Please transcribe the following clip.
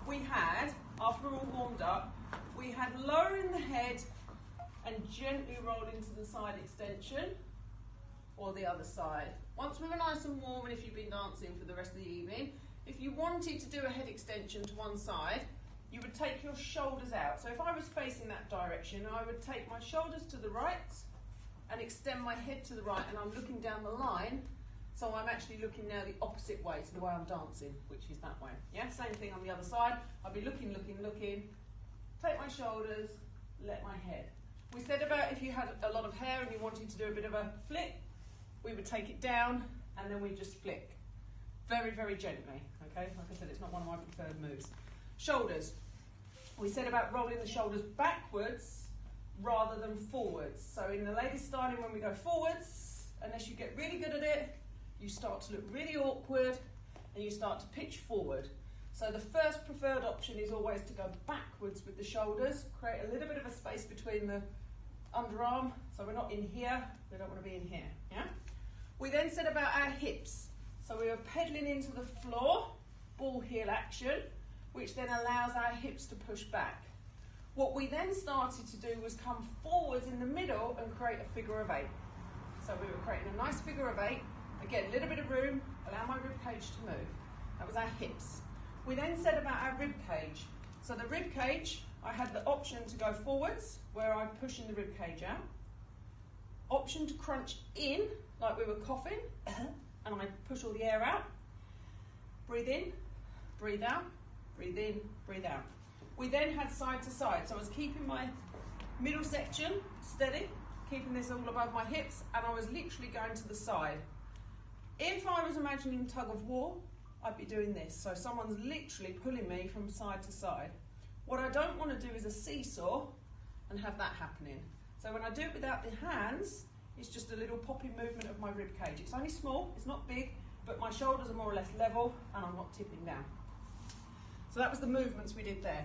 we had, after we're all warmed up, we had lowering the head and gently roll into the side extension or the other side. Once we were nice and warm, and if you've been dancing for the rest of the evening, if you wanted to do a head extension to one side, you would take your shoulders out. So if I was facing that direction, I would take my shoulders to the right and extend my head to the right, and I'm looking down the line, so I'm actually looking now the opposite way to the way I'm dancing, which is that way. Yeah, same thing on the other side. I'll be looking, take my shoulders, let my head. We said about if you had a lot of hair and you wanted to do a bit of a flick, we would take it down and then we just flick. Very, very gently, okay? Like I said, it's not one of my preferred moves. Shoulders. We said about rolling the shoulders backwards rather than forwards. So in the ladies styling, when we go forwards, unless you get really good at it, you start to look really awkward and you start to pitch forward. So the first preferred option is always to go backwards with the shoulders, create a little bit of a space between the underarm, so we're not in here, we don't want to be in here, yeah? We then said about our hips. So we were pedaling into the floor, ball heel action, which then allows our hips to push back. What we then started to do was come forwards in the middle and create a figure of 8. So we were creating a nice figure of 8. Again, a little bit of room, allow my rib cage to move. That was our hips. We then said about our rib cage. So the rib cage, I had the option to go forwards, where I'm pushing the rib cage out. Option to crunch in, like we were coughing, and I push all the air out. Breathe in, breathe out, breathe in, breathe out. We then had side to side, so I was keeping my middle section steady, keeping this all above my hips, and I was literally going to the side. If I was imagining tug of war, I'd be doing this. So someone's literally pulling me from side to side. What I don't want to do is a seesaw and have that happening. So when I do it without the hands, it's just a little popping movement of my rib cage. It's only small, it's not big, but my shoulders are more or less level and I'm not tipping down. So that was the movements we did there.